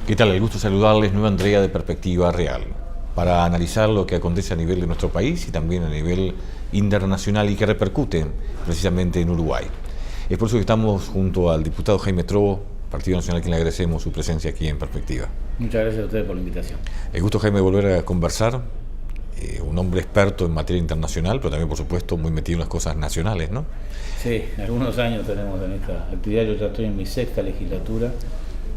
¿Qué tal? El gusto saludarles, nueva entrega de Perspectiva Real, para analizar lo que acontece a nivel de nuestro país y también a nivel internacional y que repercute precisamente en Uruguay. Es por eso que estamos junto al diputado Jaime Trobo, Partido Nacional, a quien le agradecemos su presencia aquí en Perspectiva. Muchas gracias a ustedes por la invitación. El gusto, Jaime, de volver a conversar. Un hombre experto en materia internacional, pero también, por supuesto, muy metido en las cosas nacionales, ¿no? Sí, algunos años tenemos en esta actividad. Yo ya estoy en mi 6ª legislatura.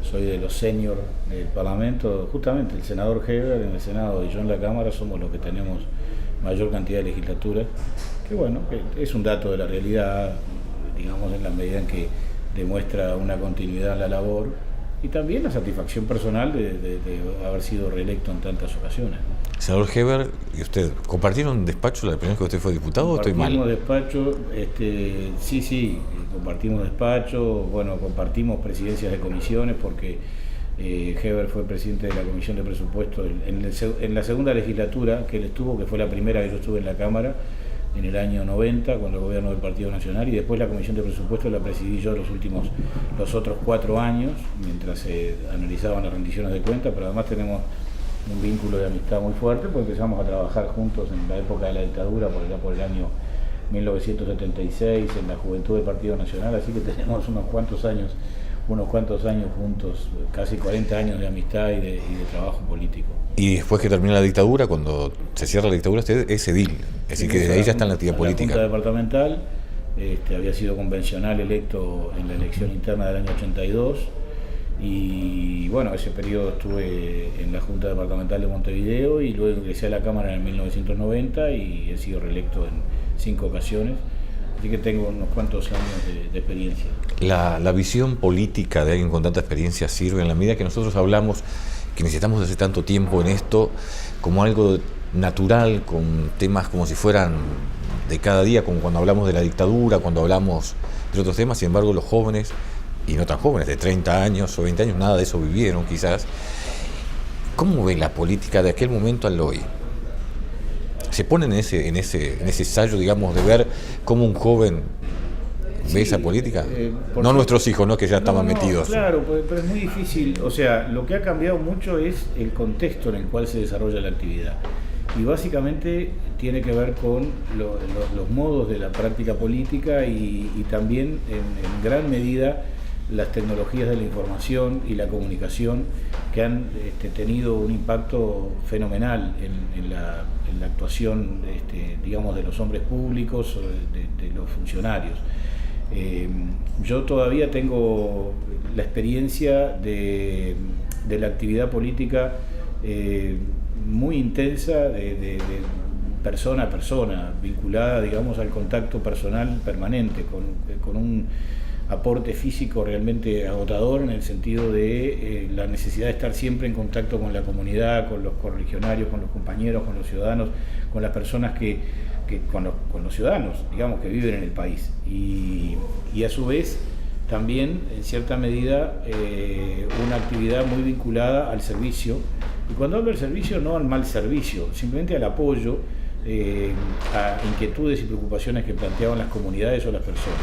Soy de los seniors del Parlamento. Justamente el senador Heber en el Senado y yo en la Cámara somos los que tenemos mayor cantidad de legislaturas. Que bueno, que es un dato de la realidad, digamos, en la medida en que demuestra una continuidad en la labor y también la satisfacción personal de haber sido reelecto en tantas ocasiones, ¿no? Senador Heber, ¿y usted compartieron despacho la primera vez que usted fue diputado o estoy mal? Compartimos despacho, sí, compartimos despacho, bueno, compartimos presidencias de comisiones porque Heber fue presidente de la Comisión de Presupuestos en la segunda legislatura que él estuvo, que fue la primera que yo estuve en la Cámara, en el año 90, cuando el gobierno del Partido Nacional, y después la Comisión de Presupuestos la presidí yo los otros 4 años, mientras se analizaban las rendiciones de cuentas, pero además tenemos un vínculo de amistad muy fuerte, porque empezamos a trabajar juntos en la época de la dictadura, por el año 1976, en la juventud del Partido Nacional, así que tenemos unos cuantos años juntos, casi 40 años de amistad y de trabajo político. Y después que termina la dictadura, cuando se cierra la dictadura, usted es edil, es decir, que desde ahí ya está en la actividad política. En la Junta Departamental, había sido convencional electo en la elección interna del año 82, y bueno, ese periodo estuve en la Junta Departamental de Montevideo y luego ingresé a la Cámara en 1990 y he sido reelecto en 5 ocasiones. Así que tengo unos cuantos años de experiencia. La visión política de alguien con tanta experiencia sirve en la medida que nosotros hablamos que necesitamos hace tanto tiempo en esto como algo natural, con temas como si fueran de cada día, como cuando hablamos de la dictadura, cuando hablamos de otros temas. Sin embargo, los jóvenes, y no tan jóvenes, de 30 años o 20 años, nada de eso vivieron quizás. ¿Cómo ven la política de aquel momento al hoy? ¿Se ponen en ese ensayo, digamos, de ver cómo un joven ve esa política? No nuestros hijos, ¿no? Que ya estaban metidos. Claro, pero es muy difícil. O sea, lo que ha cambiado mucho es el contexto en el cual se desarrolla la actividad. Y básicamente tiene que ver con los modos de la práctica política y también en gran medida las tecnologías de la información y la comunicación que han tenido un impacto fenomenal en la actuación, digamos, de los hombres públicos, de los funcionarios. Yo todavía tengo la experiencia de la actividad política muy intensa, de persona a persona, vinculada, digamos, al contacto personal permanente, con un aporte físico realmente agotador en el sentido de la necesidad de estar siempre en contacto con la comunidad, con los correligionarios, con los compañeros, con los ciudadanos, con las personas con los ciudadanos, digamos, que viven en el país. Y a su vez también, en cierta medida, una actividad muy vinculada al servicio. Y cuando hablo del servicio, no al mal servicio, simplemente al apoyo a inquietudes y preocupaciones que planteaban las comunidades o las personas.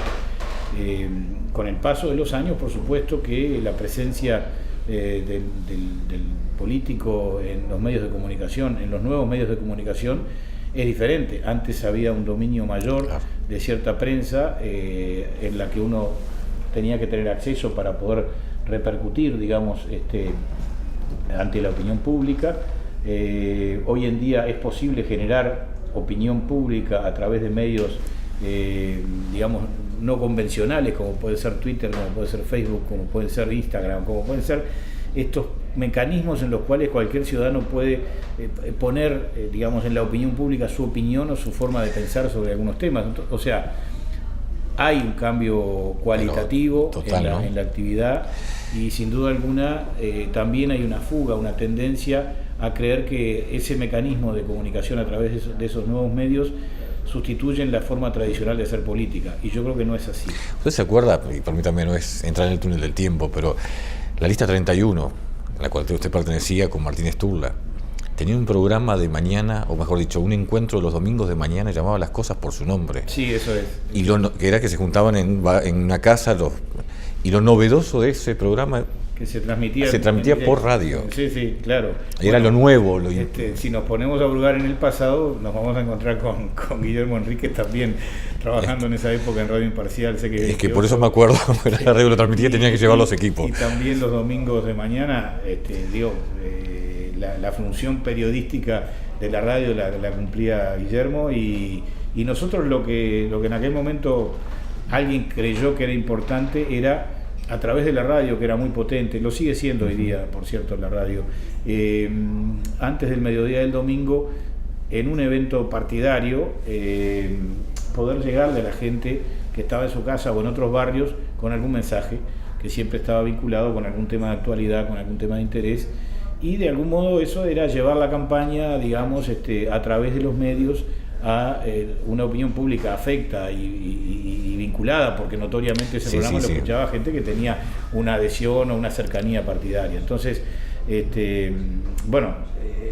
Con el paso de los años, por supuesto que la presencia del político en los medios de comunicación, en los nuevos medios de comunicación, es diferente. Antes había un dominio mayor de cierta prensa en la que uno tenía que tener acceso para poder repercutir, digamos, ante la opinión pública. Hoy en día es posible generar opinión pública a través de medios, digamos, no convencionales, como puede ser Twitter, como puede ser Facebook, como puede ser Instagram, como pueden ser estos mecanismos en los cuales cualquier ciudadano puede poner, digamos, en la opinión pública su opinión o su forma de pensar sobre algunos temas. O sea, hay un cambio cualitativo total, en la actividad y sin duda alguna también hay una fuga, una tendencia a creer que ese mecanismo de comunicación a través de esos nuevos medios sustituyen la forma tradicional de hacer política, y yo creo que no es así. ¿Usted se acuerda, y para mí también no es entrar en el túnel del tiempo, pero la lista 31, a la cual usted pertenecía con Martín Sturla, tenía un programa de mañana, o mejor dicho, un encuentro los domingos de mañana, llamaba Las Cosas por su nombre? Sí, eso es. Y que era que se juntaban en una casa y lo novedoso de ese programa que se transmitía. Se transmitía por radio. Sí, claro. Era lo nuevo. Si nos ponemos a hurgar en el pasado, nos vamos a encontrar con Guillermo Enríquez también trabajando en esa época en Radio Imparcial. Sé que es que por eso me acuerdo, cuando la radio lo transmitía, tenía que llevar los equipos. Y también los domingos de mañana, la función periodística de la radio la cumplía Guillermo, y nosotros lo que en aquel momento alguien creyó que era importante era, a través de la radio, que era muy potente, lo sigue siendo hoy día, por cierto, la radio, antes del mediodía del domingo, en un evento partidario, poder llegarle a la gente que estaba en su casa o en otros barrios con algún mensaje que siempre estaba vinculado con algún tema de actualidad, con algún tema de interés, y de algún modo eso era llevar la campaña, digamos, a través de los medios a una opinión pública afecta y vinculada, porque notoriamente ese programa lo escuchaba gente que tenía una adhesión o una cercanía partidaria. Entonces,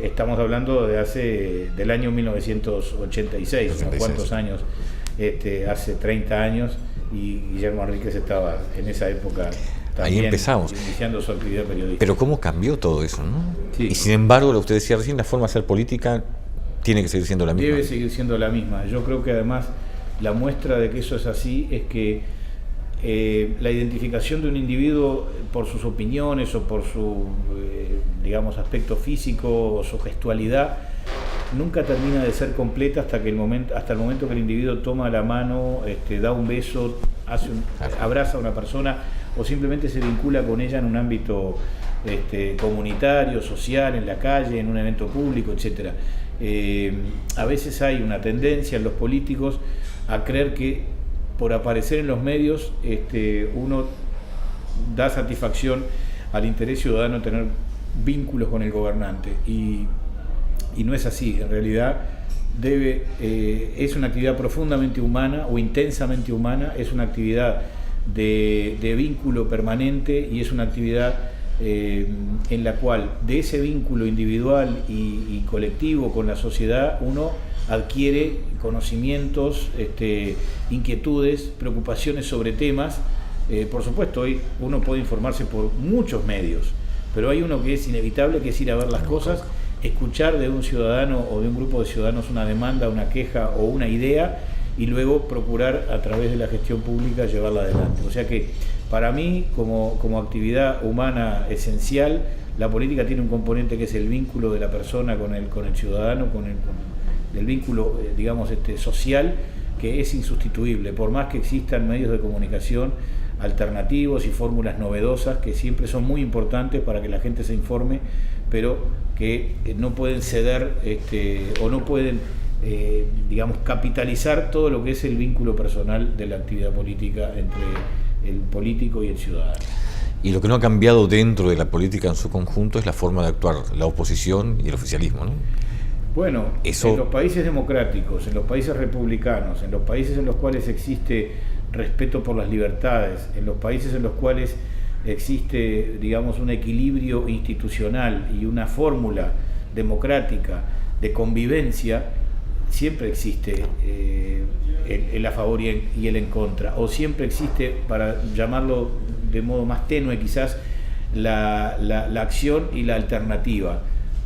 estamos hablando del año 1986, ¿no? ¿Cuántos años? Hace 30 años, y Guillermo Enríquez estaba en esa época también. Ahí empezamos. Iniciando su actividad periodística. Pero cómo cambió todo eso, ¿no? Sí. Y sin embargo, lo que usted decía recién, la forma de hacer política tiene que seguir siendo la misma. Debe seguir siendo la misma. Yo creo que además la muestra de que eso es así es que la identificación de un individuo por sus opiniones o por su, aspecto físico o su gestualidad nunca termina de ser completa hasta el momento que el individuo toma la mano, da un beso, abraza a una persona o simplemente se vincula con ella en un ámbito comunitario, social, en la calle, en un evento público, etcétera. A veces hay una tendencia en los políticos a creer que por aparecer en los medios uno da satisfacción al interés ciudadano de tener vínculos con el gobernante, y no es así. En realidad es una actividad profundamente humana o intensamente humana, es una actividad de vínculo permanente, y es una actividad en la cual de ese vínculo individual y colectivo con la sociedad uno adquiere conocimientos, inquietudes, preocupaciones sobre temas. Por supuesto, hoy uno puede informarse por muchos medios, pero hay uno que es inevitable, que es ir a ver las cosas, escuchar de un ciudadano o de un grupo de ciudadanos una demanda, una queja o una idea, y luego procurar a través de la gestión pública llevarla adelante. O sea que para mí, como actividad humana esencial, la política tiene un componente que es el vínculo de la persona con el ciudadano, con el vínculo, social, que es insustituible, por más que existan medios de comunicación alternativos y fórmulas novedosas que siempre son muy importantes para que la gente se informe, pero que no pueden ceder o no pueden capitalizar todo lo que es el vínculo personal de la actividad política entre el político y el ciudadano. Y lo que no ha cambiado dentro de la política en su conjunto es la forma de actuar, la oposición y el oficialismo, ¿no? Bueno, en los países democráticos, en los países republicanos, en los países en los cuales existe respeto por las libertades, en los países en los cuales existe, un equilibrio institucional y una fórmula democrática de convivencia, siempre existe el a favor y el en contra, o siempre existe, para llamarlo de modo más tenue quizás, la acción y la alternativa.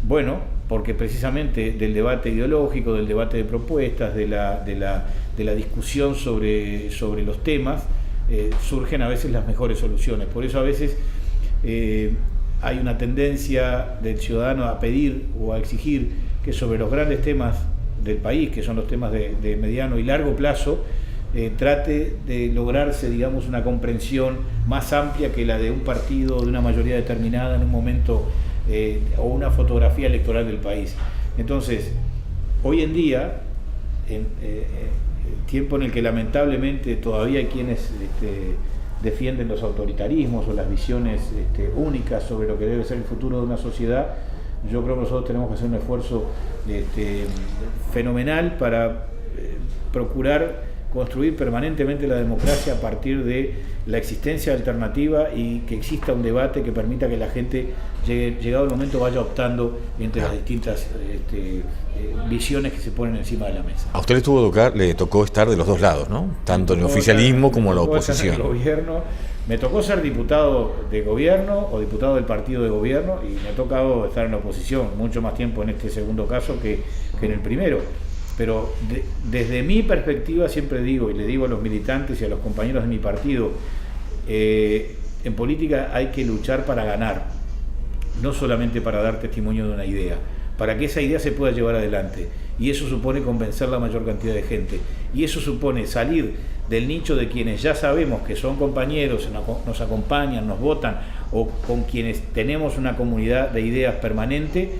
Bueno, porque precisamente del debate ideológico, del debate de propuestas, de la discusión sobre los temas, surgen a veces las mejores soluciones. Por eso a veces hay una tendencia del ciudadano a pedir o a exigir que sobre los grandes temas del país, que son los temas de mediano y largo plazo, trate de lograrse, una comprensión más amplia que la de un partido, de una mayoría determinada en un momento, o una fotografía electoral del país. Entonces, hoy en día, tiempo en el que lamentablemente todavía hay quienes defienden los autoritarismos o las visiones únicas sobre lo que debe ser el futuro de una sociedad, yo creo que nosotros tenemos que hacer un esfuerzo fenomenal para procurar construir permanentemente la democracia a partir de la existencia alternativa y que exista un debate que permita que la gente, llegado el momento, vaya optando entre las distintas visiones que se ponen encima de la mesa. A usted le tocó estar de los dos lados, ¿no? Tanto en el oficialismo como en la oposición. En el gobierno. Me tocó ser diputado de gobierno o diputado del partido de gobierno y me ha tocado estar en la oposición mucho más tiempo en este segundo caso que en el primero. Pero desde mi perspectiva siempre digo, y le digo a los militantes y a los compañeros de mi partido, en política hay que luchar para ganar, no solamente para dar testimonio de una idea, para que esa idea se pueda llevar adelante. Y eso supone convencer la mayor cantidad de gente. Y eso supone salir del nicho de quienes ya sabemos que son compañeros, nos acompañan, nos votan, o con quienes tenemos una comunidad de ideas permanente,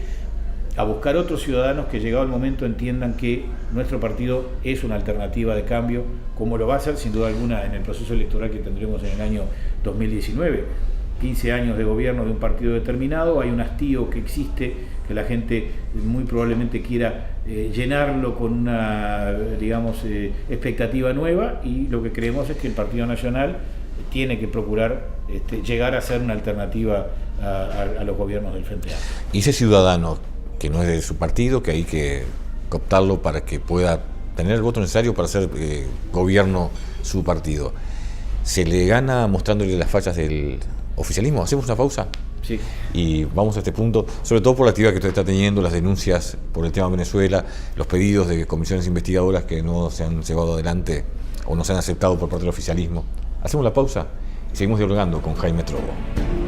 a buscar otros ciudadanos que, llegado el momento, entiendan que nuestro partido es una alternativa de cambio, como lo va a ser sin duda alguna en el proceso electoral que tendremos en el año 2019. 15 años de gobierno de un partido determinado, hay un hastío que existe, que la gente muy probablemente quiera llenarlo con una, digamos, expectativa nueva, y lo que creemos es que el Partido Nacional tiene que procurar llegar a ser una alternativa a los gobiernos del Frente Amplio. Y ese ciudadano que no es de su partido, que hay que cooptarlo para que pueda tener el voto necesario para hacer gobierno su partido, ¿se le gana mostrándole las fallas del oficialismo? ¿Hacemos una pausa? Sí. Y vamos a este punto, sobre todo por la actividad que usted está teniendo, las denuncias por el tema de Venezuela, los pedidos de comisiones investigadoras que no se han llevado adelante o no se han aceptado por parte del oficialismo. Hacemos la pausa y seguimos dialogando con Jaime Trobo.